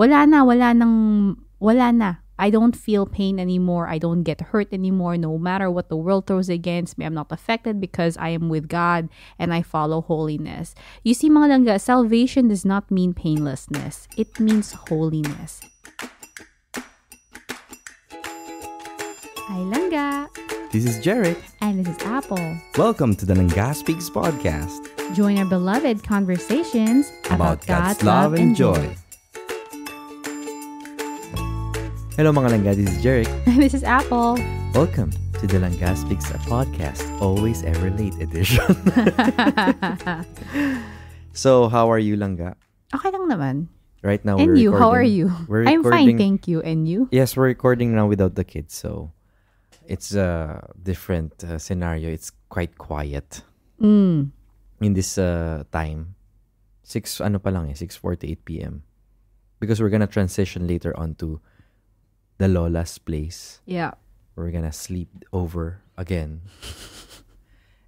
wala na. I don't feel pain anymore. I don't get hurt anymore. No matter what the world throws against me, I'm not affected because I am with God and I follow holiness. You see, mga langga, salvation does not mean painlessness. It means holiness. Hi, langga. This is Jared. And this is Apple. Welcome to the Langga Speaks podcast. Join our beloved conversations about God's love and joy. Hello mga Langga, this is Jeric. This is Apple. Welcome to the Langga Speaks podcast, always ever late edition. So, how are you, Langga? Okay lang naman. Right now, and we're you, recording. How are you? I'm fine, thank you. And you? Yes, we're recording now without the kids, so it's a different scenario. It's quite quiet in this time. 6:48 p.m. Because we're gonna transition later on to the Lola's place. Yeah. We're gonna sleep over again.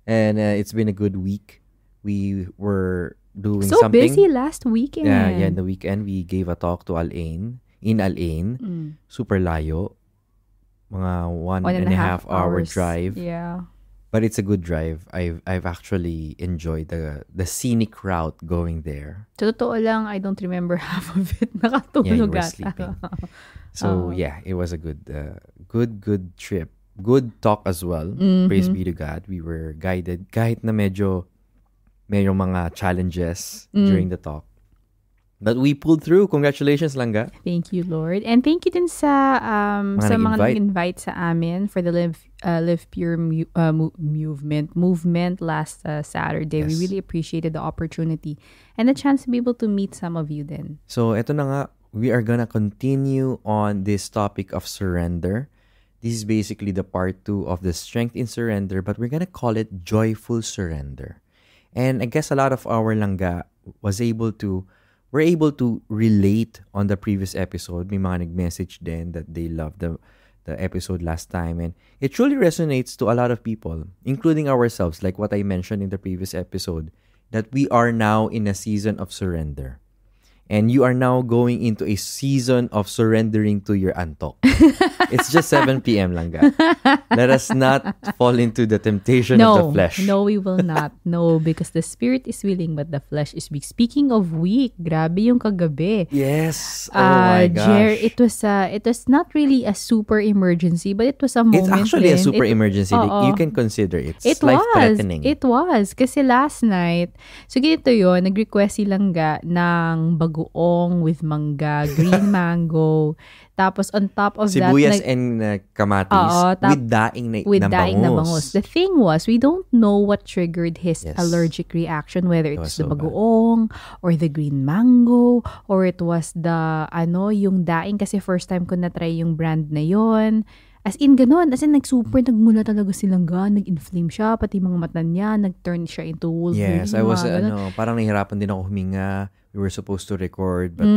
And it's been a good week. We were doing so something. So busy last weekend. Yeah, in the weekend, we gave a talk to Al-Ain. In Al-Ain. Super layo. Mga one and a half hour drive. Yeah. But it's a good drive. I've actually enjoyed the scenic route going there. So, totoo lang, I don't remember half of it. Nakatulog you were sleeping. So, yeah, it was a good trip. Good talk as well. Praise be to God. We were guided. Kahit na medyo mga challenges during the talk. But we pulled through. Congratulations, Langga. Thank you, Lord. And thank you din sa mga nag-invite sa amin for the Live Pure movement last Saturday. Yes. We really appreciated the opportunity and the chance to be able to meet some of you then. So, eto na nga. We are gonna continue on this topic of surrender. This is basically the part 2 of the strength in surrender, but we're gonna call it joyful surrender. And I guess a lot of our Langga were able to relate on the previous episode. May mga nag-message din that they loved the episode last time. And it truly resonates to a lot of people, including ourselves, like what I mentioned in the previous episode, that we are now in a season of surrender. And you are now going into a season of surrendering to your antok. It's just 7 p.m. Langga. Let us not fall into the temptation of the flesh. No, we will not. No, because the spirit is willing but the flesh is weak. Speaking of weak, grabe yung kagabi. Yes. Oh my gosh. It was not really a super emergency, but it was a moment. It's actually a super emergency. You can consider it. It's life-threatening. It was. Kasi last night, so ganito yun, nag-request si Langga ng bagoong with mangga, green mango. Tapos on top of sibuyas and kamatis with daing na bangus. The thing was, we don't know what triggered his allergic reaction, whether it was the bagoong or the green mango or it was the yung daing, kasi first time ko na-try yung brand na yon. As in, ganun. As in, nagmula talaga silang nag-inflame siya, pati mga mata niya, nag-turn siya into Wolverine. Yes, I was, parang nahihirapan din ako huminga. We were supposed to record, but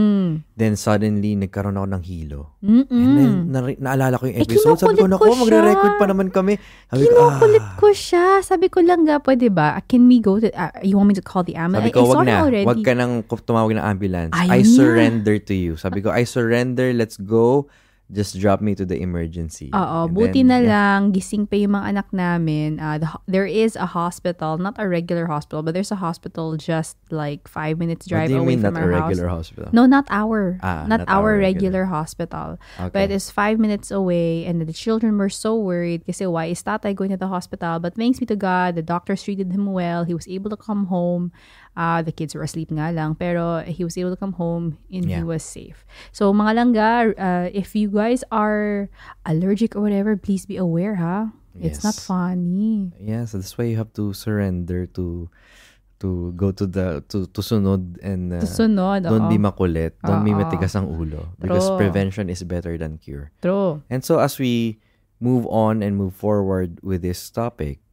then suddenly, nagkaroon ako ng hilo. And then, naalala ko yung episode. Sabi ko, magre-record pa naman kami. Kinukulit ko siya. Sabi ko lang, pwede ba? Can we go to, you want me to call the ambulance? Sabi ko, wag ka nang tumawag ng ambulance. I surrender to you. Sabi ko, I surrender, let's go. Just drop me to the emergency. Oo, buti na lang, gising pa yung mga anak namin. There is a hospital, not a regular hospital, but there's a hospital just like 5 minutes drive away from our house. Not a regular hospital? No, not our regular hospital. Okay. But it's 5 minutes away, and the children were so worried kasi why is tatay going to the hospital? But thanks be to God, the doctors treated him well. He was able to come home. The kids were asleep nga lang, pero he was able to come home and he was safe. So, mga Langga, if you guys are allergic or whatever, please be aware, ha? It's not funny. Yeah, so that's why you have to surrender to go to sunod and don't be makulit, don't be matigas ang ulo, because prevention is better than cure. True. And so as we move on and move forward with this topic,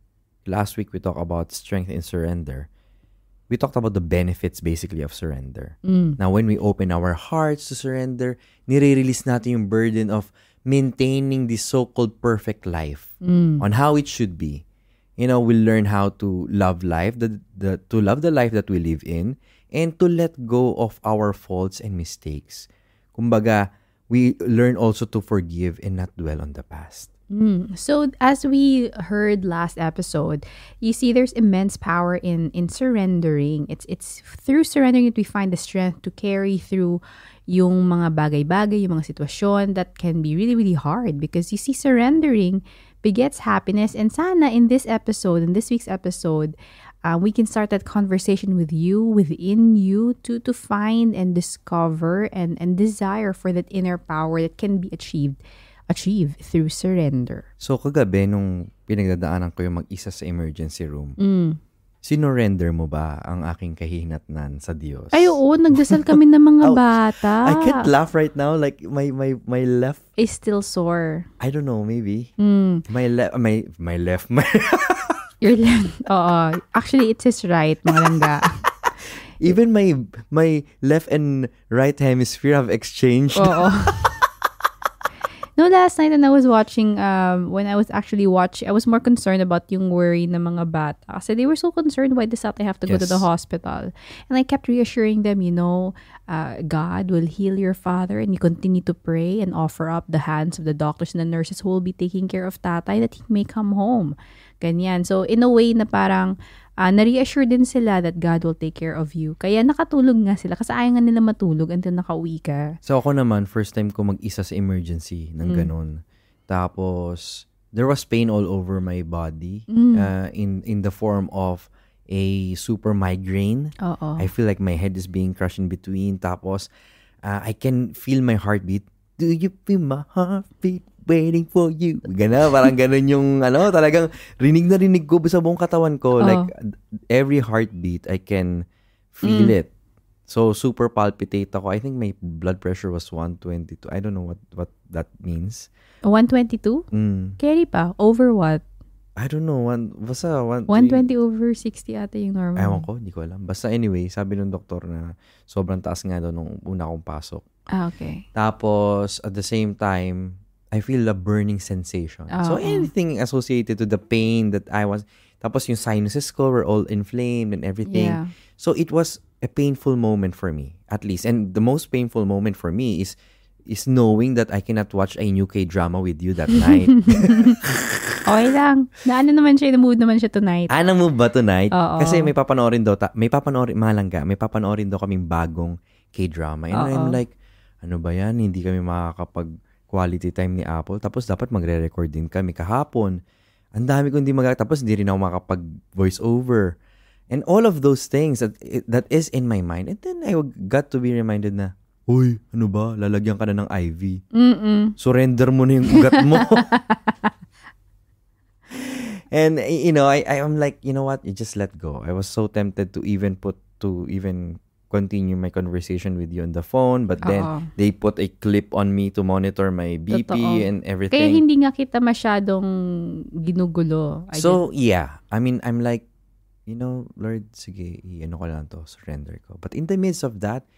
last week we talked about strength in surrender. We talked about the benefits basically of surrender. Now, when we open our hearts to surrender, nire-release natin yung burden of maintaining this so-called perfect life on how it should be. We learn how to love life, to love the life that we live in, and to let go of our faults and mistakes. Kumbaga, we learn also to forgive and not dwell on the past. So as we heard last episode, you see there's immense power in surrendering. It's through surrendering that we find the strength to carry through yung mga bagay-bagay, yung mga sitwasyon that can be really, really hard, because you see surrendering begets happiness. And sana in this week's episode, we can start that conversation with you, within you, to find and discover and desire for that inner power that can be achieved through surrender. So, kagabi, nung pinagdadaanan ko yung mag-isa sa emergency room, sinurrender mo ba ang aking kahinatnan sa Diyos? Ay, oo, nagdasal kami ng mga bata. I can't laugh right now. Like, my left is still sore. I don't know, maybe. My left, Your left, oo. Actually, it's his right, mga langga. Even my left and right hemisphere have exchanged. Oo. No, last night when I was watching, when I was actually watching, I was more concerned about yung worry ng mga bata. Kasi they were so concerned why they have to go to the hospital. And I kept reassuring them, God will heal your father, and you continue to pray and offer up the hands of the doctors and the nurses who will be taking care of tatay that he may come home. Ganyan. So, in a way na parang, na-reassure din sila that God will take care of you. Kaya nakatulog nga sila kasi ayaw nga nila matulog until nakauwi ka. So ako naman, first time ko mag-isa sa emergency ng ganun. Tapos, there was pain all over my body in the form of a super migraine. I feel like my head is being crushed in between. Tapos, I can feel my heartbeat. Do you feel my heartbeat? Waiting for you. Parang ganun yung, talagang rinig na rinig ko sa buong katawan ko. Like, every heartbeat, I can feel it. So, super palpitate ako. I think my blood pressure was 122. I don't know what that means. 122? Carry pa? Over what? I don't know. Basta 120 over 60 ata yung normal. Ewan ko, hindi ko alam. Basta anyway, sabi ng doktor na sobrang taas nga daw nung una kong pasok. Okay. Tapos, at the same time, I feel a burning sensation. So, anything associated to the pain that I was... Tapos, yung sinuses ko were all inflamed and everything. Yeah. So, it was a painful moment for me, at least. And the most painful moment for me is knowing that I cannot watch a new K-drama with you that night. Okay lang. Naman siya, na-mood naman siya tonight. Na-mood ba tonight? Oo. Kasi may papanoorin daw, may papanoorin daw kaming bagong K-drama. And I'm like, ano ba yan? Hindi kami makakapag-quality time ni Apple. Tapos dapat magre-record din kami kahapon. Ang dami ko hindi tapos hindi rin ako makakapag-voice over. And all of those things that is in my mind. And then I got to be reminded na, uy, ano ba? Lalagyan ka na ng IV. Surrender mo na yung ugat mo. And, I'm like, you know what? You just let go. I was so tempted to even continue my conversation with you on the phone. But then, they put a clip on me to monitor my BP and everything. Kaya hindi nga kita masyadong ginugulo. Yeah. I mean, I'm like, Lord, sige, ano ko lang to, surrender ko. But in the midst of that,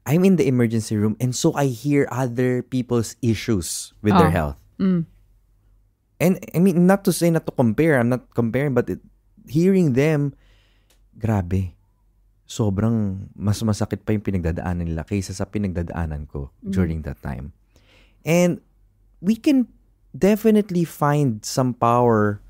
I'm in the emergency room, and so I hear other people's issues with their health. And I mean, not to say not to compare, I'm not comparing, but hearing them, grabe, sobrang mas masakit pa yung pinagdadaanan nila kaysa sa pinagdadaanan ko during that time. And we can definitely find some power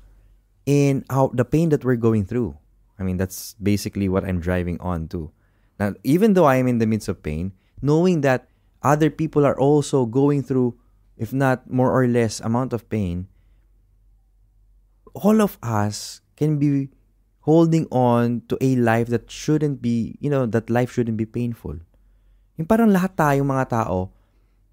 in the pain that we're going through. I mean, that's basically what I'm driving on to. Now, even though I am in the midst of pain, knowing that other people are also going through, if not more or less amount of pain, all of us can be holding on to a life that shouldn't be, that life shouldn't be painful. Yung parang lahat tayong mga tao,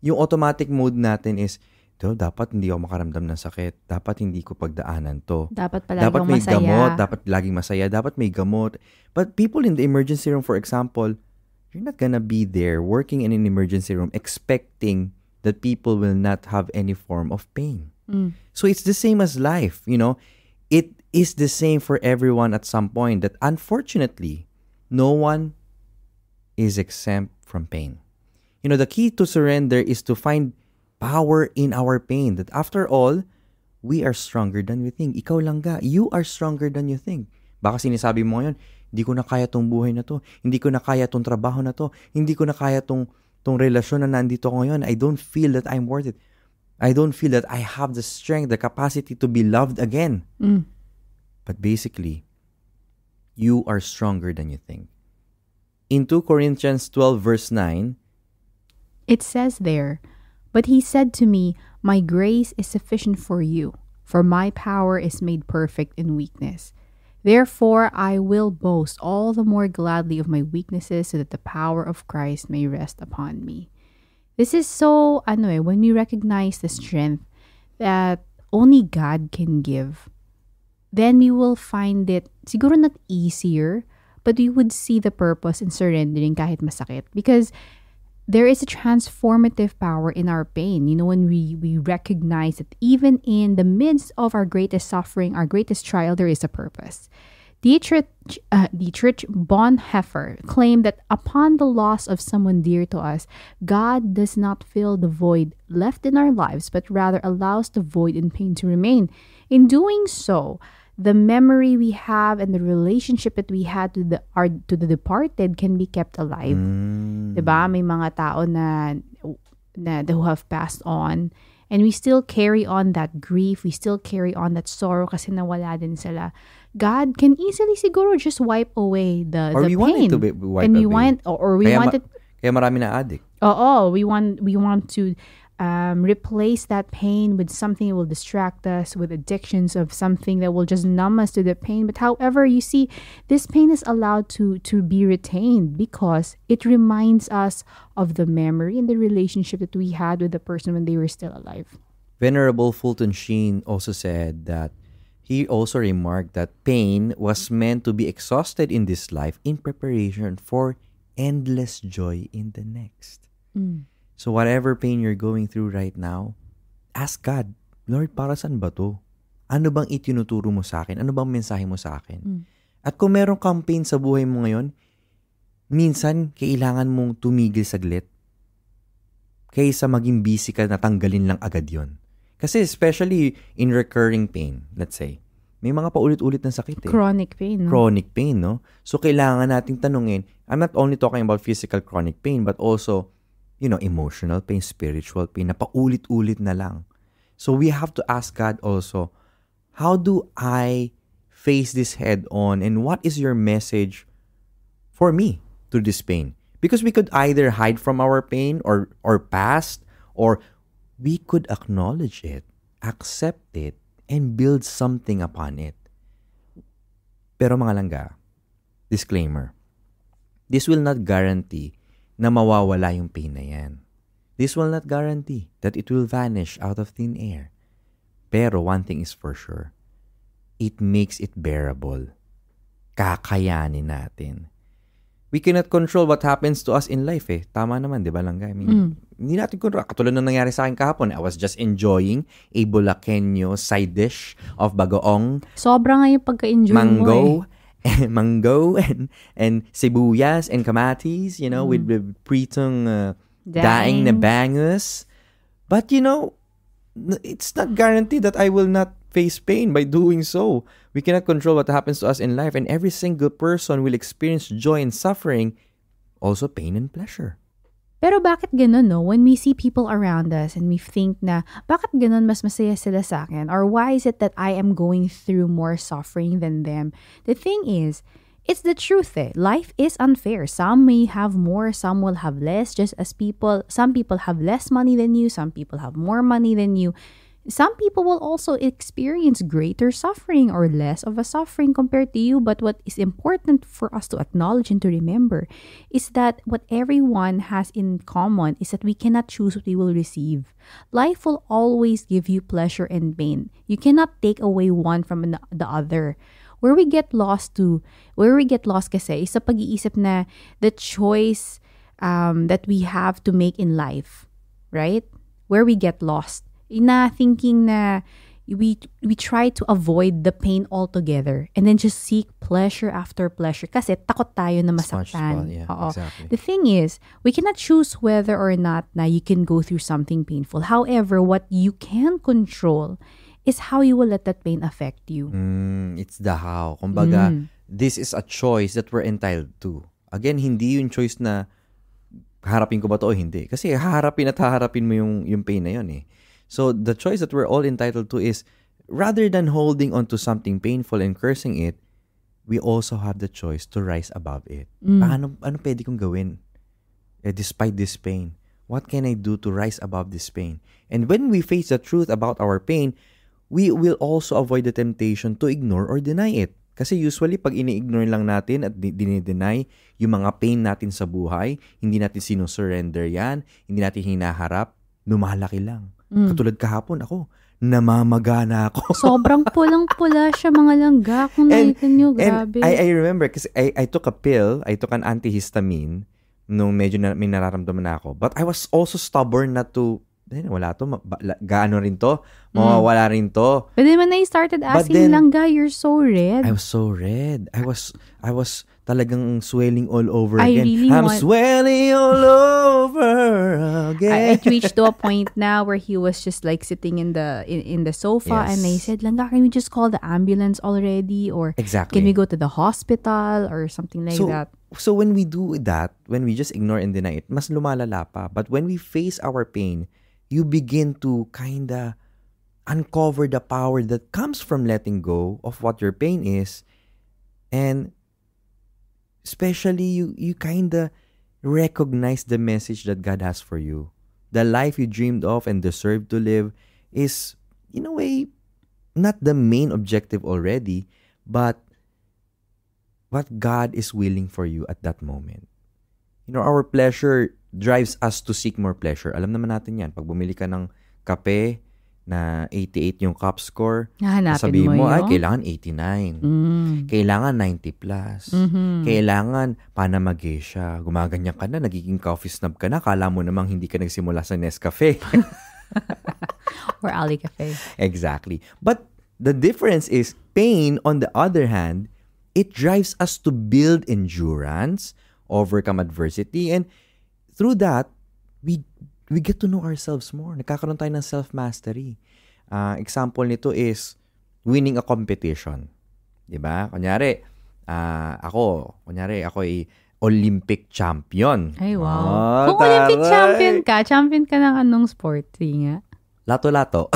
yung automatic mode natin is, dapat hindi ako makaramdam ng sakit. Dapat hindi ko pagdaanan to. Dapat palagi may masaya. Gamot. Dapat laging masaya. Dapat may gamot. But people in the emergency room, for example, you're not gonna be there working in an emergency room expecting that people will not have any form of pain. So it's the same as life, It is the same for everyone at some point, that unfortunately, no one is exempt from pain. The key to surrender is to find power in our pain. That after all, we are stronger than we think. Ikaw lang ga. You are stronger than you think. Baka sinasabi mo ngayon, hindi ko na kaya tong buhay na to. Hindi ko na kaya tong trabaho na to. Hindi ko na kaya tong tong relasyon na nandito ko ngayon, I don't feel that I'm worth it. I don't feel that I have the strength, the capacity to be loved again. But basically, you are stronger than you think. In 2 Corinthians 12 verse 9, It says there, "But he said to me, My grace is sufficient for you, for my power is made perfect in weakness. Therefore, I will boast all the more gladly of my weaknesses, so that the power of Christ may rest upon me." This is so, when we recognize the strength that only God can give, then we will find it, siguro not easier, but we would see the purpose in surrendering kahit masakit. Because there is a transformative power in our pain. When we recognize that even in the midst of our greatest suffering, our greatest trial, there is a purpose. Dietrich Bonhoeffer claimed that upon the loss of someone dear to us, God does not fill the void left in our lives, but rather allows the void and pain to remain. In doing so, the memory we have and the relationship that we had to the departed can be kept alive. Diba? May mga tao na who have passed on, and we still carry on that grief, we still carry on that sorrow kasi nawala din sila. God can easily siguro just wipe away the or we pain. want it to be wiped And we away. want it. Kaya marami na addict. We want to replace that pain with something that will distract us, with addictions of something that will just numb us to the pain. But however, you see, this pain is allowed to be retained because it reminds us of the memory and the relationship that we had with the person when they were still alive. Venerable Fulton Sheen also said that he also remarked that pain was meant to be exhausted in this life in preparation for endless joy in the next. So whatever pain you're going through right now, ask God, Lord, para saan ba to? Ano bang itinuturo mo sa akin? Ano bang mensahe mo sa akin? At kung meron kang pain sa buhay mo ngayon, minsan kailangan mong tumigil saglit kaysa maging busy ka na tanggalin lang agad yon. Kasi especially in recurring pain, let's say, may mga paulit-ulit na sakit eh. Chronic pain. Chronic pain, no? So kailangan nating tanungin, I'm not only talking about physical chronic pain, but also emotional pain, spiritual pain, na paulit-ulit na lang. So we have to ask God also, how do I face this head on, and what is your message for me through this pain? Because we could either hide from our pain or past, or we could acknowledge it, accept it, and build something upon it. Pero mga langga, disclaimer, this will not guarantee na mawawala yung pain na yan. This will not guarantee that it will vanish out of thin air. Pero one thing is for sure, it makes it bearable. Kakayanin natin. We cannot control what happens to us in life eh. Tama naman, di ba langga? I mean, hindi natin control. Katulad ng nangyari sa akin kahapon, I was just enjoying a Bulakenyo side dish of bagoong. Sobra nga yung pagka-enjoy mo eh. Mango and sibuyas and kamatis, with pritong daing na bangus. But it's not guaranteed that I will not face pain by doing so. We cannot control what happens to us in life, and every single person will experience joy and suffering, also pain and pleasure. Pero bakit ganun, no? When we see people around us and we think na, bakit ganun mas masaya sila sa akin? Or why is it that I am going through more suffering than them? The thing is, it's the truth eh. Life is unfair. Some may have more, some will have less. Just as some people have less money than you, some people have more money than you. Some people will also experience greater suffering or less of a suffering compared to you. But what is important for us to acknowledge and to remember is that what everyone has in common is that we cannot choose what we will receive. Life will always give you pleasure and pain. You cannot take away one from the other. Where we get lost kasi is sa pag-iisip na the choice that we have to make in life, right? Where we get lost. Na thinking na we try to avoid the pain altogether and then just seek pleasure after pleasure kasi takot tayo na masaktan. Yeah, exactly. The thing is, we cannot choose whether or not na you can go through something painful. However, what you can control is how you will let that pain affect you. It's the how. Kumbaga, this is a choice that we're entitled to. Again, hindi yung choice na harapin ko ba to o hindi? Kasi haharapin at haharapin mo yung pain na yun eh. So, the choice that we're all entitled to is, rather than holding on to something painful and cursing it, we also have the choice to rise above it. Ano pwede kong gawin? Despite this pain, what can I do to rise above this pain? And when we face the truth about our pain, we will also avoid the temptation to ignore or deny it. Kasi usually, pag ini-ignore lang natin at dinideny yung mga pain natin sa buhay, hindi natin sinusurrender yan, hindi natin hinaharap, lumalaki lang. Katulad kahapon, ako, namamagana ako. Sobrang pulang-pula siya, mga langga. Kung nakita nyo, grabe. And I remember, kasi I took a pill, I took an antihistamine, nung medyo may nararamdaman na ako. But I was also stubborn not to, wala to, gaano rin to, mawawala rin to. But then when I started asking, langga, you're so red. I was so red. I was talagang swelling all over again. I'm swelling all over again. It reached to a point now where he was just like sitting in the sofa, and I said, langga, can we just call the ambulance already? Or exactly. Can we go to the hospital or something like that? So when we do that, when we just ignore and deny it, mas lumalala pa. But when we face our pain, you begin to kinda uncover the power that comes from letting go of what your pain is. And especially you kinda recognize the message that God has for you. The life you dreamed of and deserved to live is, in a way, not the main objective already, but what God is willing for you at that moment. Our pleasure drives us to seek more pleasure. Alam naman natin yan. Pag bumili ka ng kape na 88 yung cup score, sabihin mo, ay, kailangan 89. Kailangan 90 plus. Kailangan Panama Geisha. Gumaganyan ka na, nagiging coffee snob ka na. Kala mo namang hindi ka nagsimula sa Nescafe. Or Ali Cafe. Exactly. But the difference is, pain, on the other hand, it drives us to build endurance, overcome adversity, and through that, we get to know ourselves more. Nagkakaroon tayo ng self-mastery. Example nito is winning a competition. Diba? Kunyari, ako ay Olympic champion. Ay, wow. Kung Olympic champion ka ng anong sport? Sige nga. Lato-lato.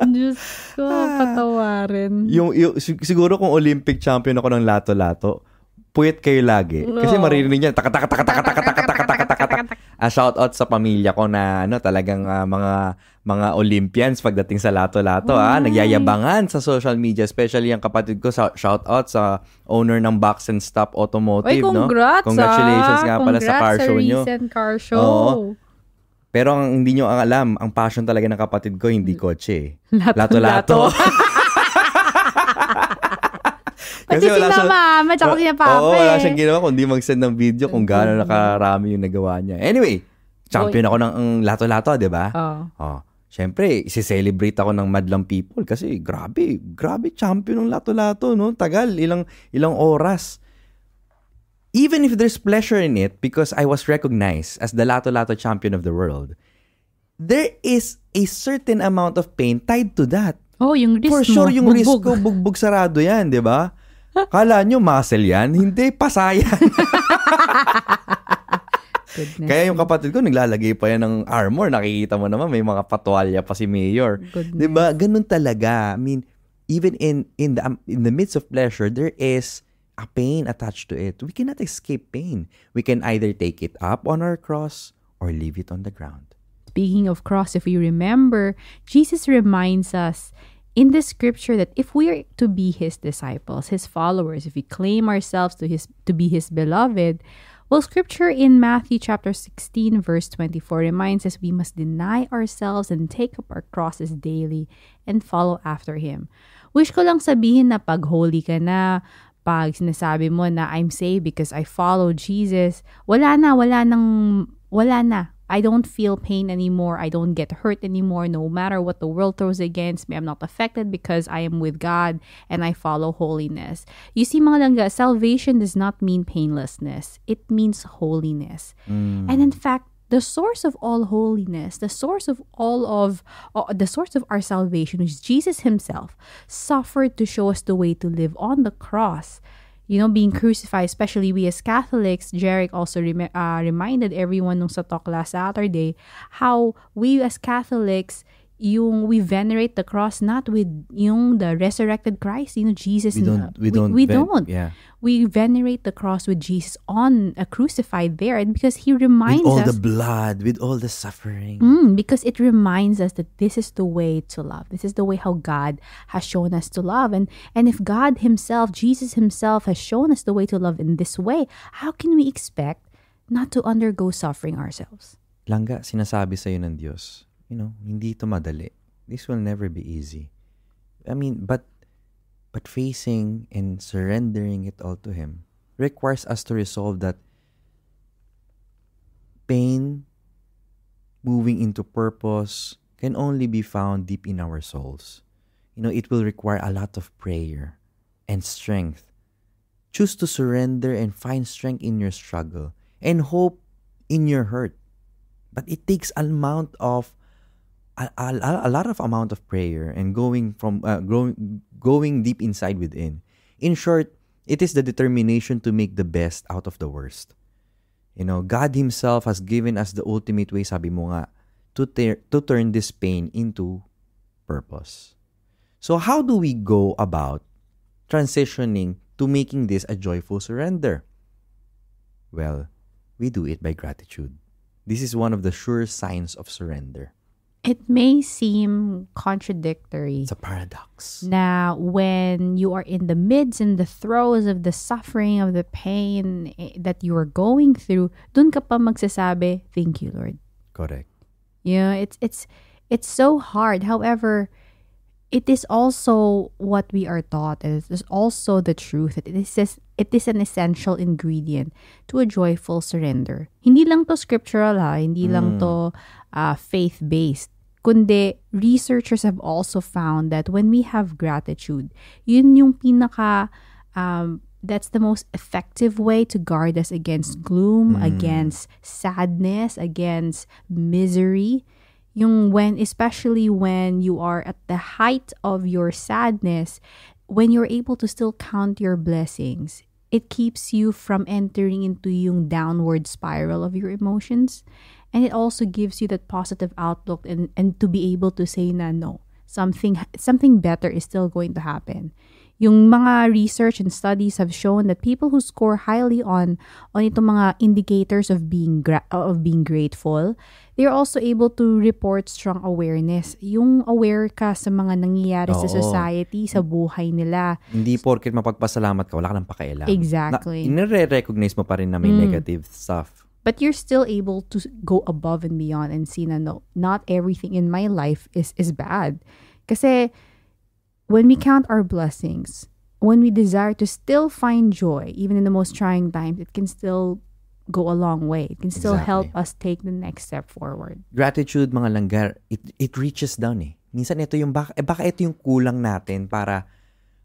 Diyos ko, patawarin. Siguro kung Olympic champion ako ng lato-lato, puyat kayo lagi. Kasi maririnig niya, shout out sa pamilya ko na talagang mga Olympians pagdating sa lato-lato. Nagyayabangan sa social media, especially ang kapatid ko. Shout out sa owner ng Box and Stop Automotive. Oy, congrats, Congratulations nga pala sa car show nyo. Congrats sa recent car show. Oo. Pero ang hindi nyo alam, ang passion talaga ng kapatid ko, hindi kotse. Lato-lato. Pati sila mama, tsaka sila papa. Wala siyang ginawa kundi mag-send ng video kung gaano nakarami yung nagawa niya. Anyway, champion ako ng lato-lato, di ba? Siyempre, isi-celebrate ako ng madlang people kasi grabe champion ng lato-lato, no? Tagal, ilang oras. Even if there's pleasure in it, because I was recognized as the lato-lato champion of the world, there is a certain amount of pain tied to that. Oh, yung wrist For mo, sure, yung bugbog. wrist ko, bugbog sarado yan, di ba? Kala nyo muscle yan? Hindi, pasayan. Kaya yung kapatid ko, naglalagay pa yan ng armor. Nakikita mo naman, may mga patwalya pa si Mayor. Di ba? Ganun talaga. I mean, even in the midst of pleasure, there is a pain attached to it. We cannot escape pain. We can either take it up on our cross or leave it on the ground. Speaking of cross, if we remember, Jesus reminds us in the scripture that if we are to be his disciples, his followers, if we claim ourselves to be his beloved, well, scripture in Matthew chapter 16, verse 24 reminds us we must deny ourselves and take up our crosses daily and follow after him. Wish ko lang sabihin na pag holy ka na, pag sinasabi mo na I'm saved because I follow Jesus, wala na. I don't feel pain anymore. I don't get hurt anymore. No matter what the world throws against me, I'm not affected because I am with God and I follow holiness. You see, mga langga, salvation does not mean painlessness. It means holiness. And in fact, the source of all holiness, the source of the source of our salvation, which is Jesus himself, suffered to show us the way to live on the cross. You know, being crucified, especially we as Catholics, Jeric also reminded everyone nung sa talk last Saturday, how we as Catholics, we venerate the cross not with the resurrected Christ, Jesus. We don't. Yeah. We venerate the cross with Jesus on a crucified there, and because he reminds with all us the blood, with all the suffering. Because it reminds us that this is the way to love. This is the way how God has shown us to love. And if God himself, Jesus himself, has shown us the way to love in this way, how can we expect not to undergo suffering ourselves? Langga, sinasabi sa'yo ng Diyos, hindi ito madali. This will never be easy. I mean, but facing and surrendering it all to Him requires us to resolve that pain moving into purpose can only be found deep in our souls. It will require a lot of prayer and strength. Choose to surrender and find strength in your struggle and hope in your hurt. But it takes a lot of amount of prayer and going deep inside within. In short, it is the determination to make the best out of the worst. God himself has given us the ultimate way, sabi mo nga, to turn this pain into purpose. So how do we go about transitioning to making this a joyful surrender? Well, we do it by gratitude. This is one of the sure signs of surrender. It may seem contradictory. It's a paradox. Now, when you are in the midst and the throes of the suffering, of the pain that you are going through, dun ka pa magsasabi, thank you, Lord. Correct. It's so hard. However, it is also what we are taught. It is also the truth. It is an essential ingredient to a joyful surrender. Hindi lang to scriptural hindi lang to faith-based. Kundi, researchers have also found that when we have gratitude, yun yung that's the most effective way to guard us against gloom, against sadness, against misery. Especially when you are at the height of your sadness, when you're able to still count your blessings, it keeps you from entering into yung downward spiral of your emotions. And it also gives you that positive outlook and to be able to say na no, something better is still going to happen. Yung mga research and studies have shown that people who score highly on itong mga indicators of being grateful, they're also able to report strong awareness. Yung aware ka sa mga nangyayari sa society, sa buhay nila. Hindi porket mapagpasalamat ka, wala ka nang pakialam. Exactly. Nire-recognize mo pa rin na may negative stuff. But you're still able to go above and beyond and see na no, not everything in my life is bad. Kasi when we count our blessings, when we desire to still find joy, even in the most trying times, it can still go a long way. It can still help us take the next step forward. Gratitude, mga langgar, it reaches down Minsan ito yung, baka ito yung kulang natin para,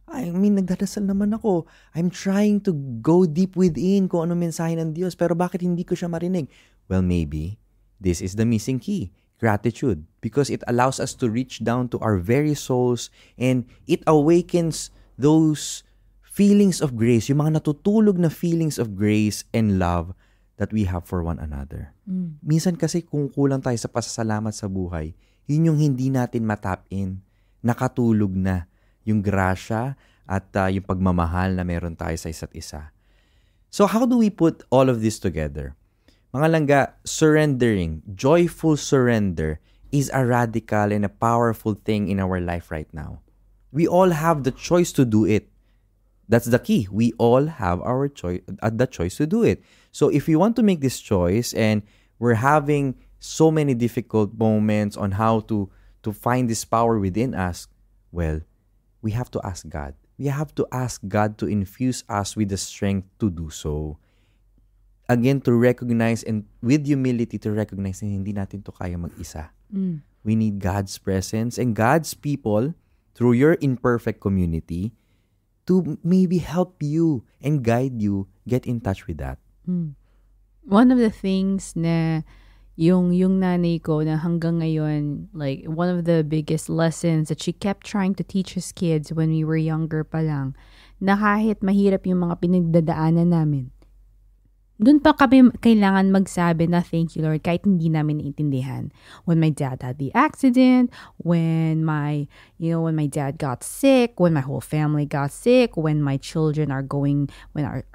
nagdadasal naman ako. I'm trying to go deep within kung ano mensahe ng Diyos, pero bakit hindi ko siya marinig? Well, maybe this is the missing key. Gratitude, because it allows us to reach down to our very souls and it awakens those feelings of grace, yung mga natutulog na feelings of grace and love that we have for one another. Minsan kasi kung kulang tayo sa pasasalamat sa buhay, yun yung hindi natin matap in, nakatulog na yung grasya at yung pagmamahal na meron tayo sa isa't isa. So how do we put all of this together? Mga langga, surrendering, joyful surrender is a radical and a powerful thing in our life right now. We all have the choice to do it. That's the key. We all have our choice, the choice to do it. So if we want to make this choice and we're having so many difficult moments on how to find this power within us, well, we have to ask God. We have to ask God to infuse us with the strength to do so. Again, to recognize and with humility to recognize na hindi natin to kaya mag-isa. We need God's presence and God's people through your imperfect community to maybe help you and guide you get in touch with that. One of the things na yung nanay ko na hanggang ngayon, like, one of the biggest lessons that she kept trying to teach us kids when we were younger pa lang, na kahit mahirap yung mga pinagdadaanan namin, doon pa kami kailangan magsabi na thank you Lord kahit hindi namin naiintindihan. When my dad had the accident, when my dad got sick, when my whole family got sick, when my children are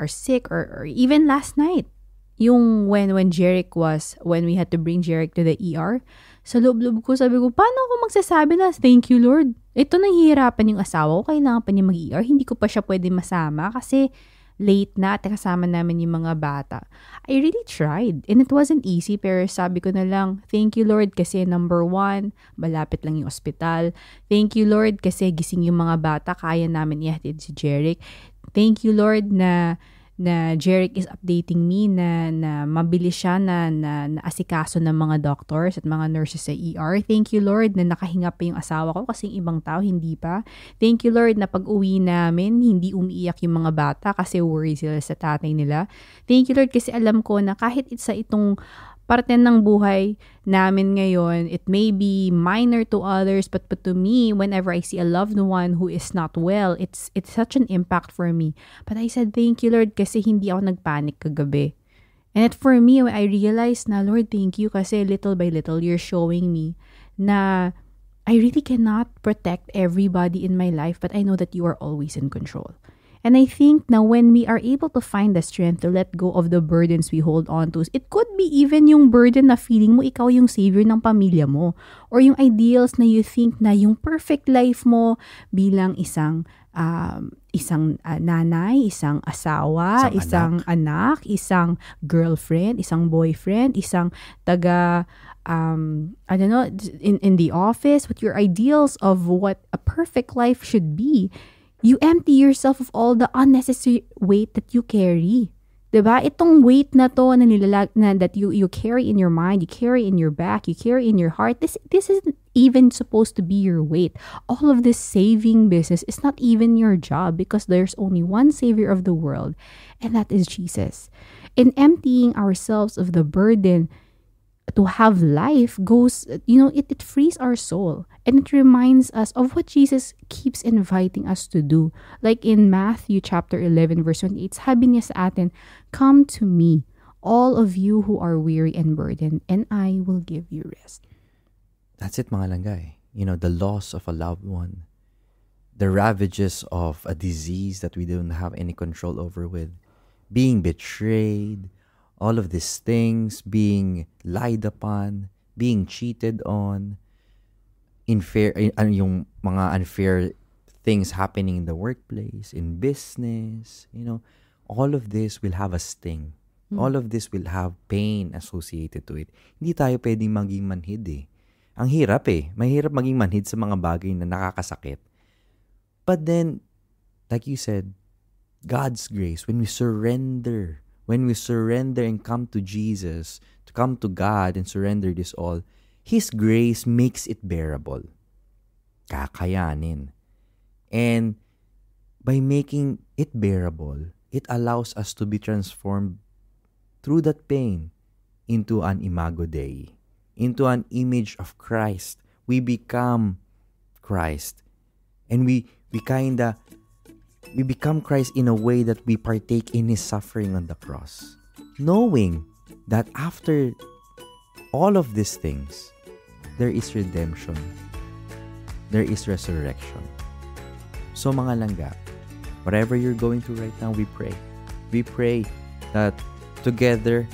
sick, or even last night, yung when we had to bring Jeric to the ER, sa loob-loob ko, sabi ko, paano ako magsasabi na thank you Lord? Ito, nahihirapan yung asawa ko, kailangan pa niya mag-ER, hindi ko pa siya pwede masama kasi late na at kasama namin yung mga bata. I really tried and it wasn't easy, pero sabi ko na lang, thank you Lord kasi number 1, malapit lang yung ospital. Thank you Lord kasi gising yung mga bata, kaya namin ihatid si Jeric. Thank you Lord na Jeric is updating me na mabilis siya na asikaso ng mga doctors at mga nurses sa ER. Thank you Lord na nakahinga pa yung asawa ko kasi yung ibang tao hindi pa. Thank you Lord na pag-uwi namin hindi umiiyak yung mga bata kasi worried sila sa tatay nila. Thank you Lord kasi alam ko na kahit itong parte ng buhay namin ngayon, it may be minor to others, but to me, whenever I see a loved one who is not well, it's such an impact for me. But I said, thank you Lord kasi hindi ako nagpanic kagabi. And for me, I realized na, Lord, thank you kasi little by little, you're showing me na I really cannot protect everybody in my life, but I know that you are always in control. And I think na when we are able to find the strength to let go of the burdens we hold on to, it could be even yung burden na feeling mo ikaw yung savior ng pamilya mo. Or yung ideals na you think na yung perfect life mo bilang isang nanay, isang asawa, isang anak, isang girlfriend, isang boyfriend, isang taga, I don't know, in the office, what your ideals of what a perfect life should be. You empty yourself of all the unnecessary weight that you carry. Diba? Itong weight na to that you carry in your mind, you carry in your back, you carry in your heart, this isn't even supposed to be your weight. All of this saving business is not even your job because there's only one savior of the world, and that is Jesus. In emptying ourselves of the burden to have life goes, it frees our soul. And it reminds us of what Jesus keeps inviting us to do. Like in Matthew chapter 11 verse 28, sabi niya sa atin, come to me, all of you who are weary and burdened, and I will give you rest. That's it mga langgay. The loss of a loved one, the ravages of a disease that we don't have any control over with, being betrayed, all of these things, being lied upon, being cheated on, yung mga unfair things happening in the workplace, in business, all of this will have a sting. All of this will have pain associated to it. Hindi tayo pwedeng maging manhid eh. Ang hirap eh. Mahirap maging manhid sa mga bagay na nakakasakit. But then, like you said, God's grace, when we surrender and come to Jesus, to come to God and surrender this all, His grace makes it bearable. Kakayanin. And by making it bearable, it allows us to be transformed through that pain into an imago Dei, into an image of Christ. We become Christ. And we become Christ in a way that we partake in His suffering on the cross, knowing that after all of these things, there is redemption. There is resurrection. So mga langga, whatever you're going through right now, we pray. We pray that together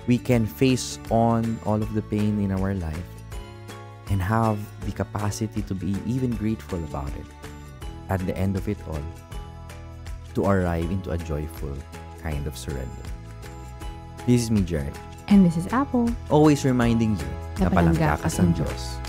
we can face on all of the pain in our life and have the capacity to be even grateful about it at the end of it all, to arrive into a joyful kind of surrender. This is me, Jared. And this is Apple. Always reminding you na palangga ka sa Diyos.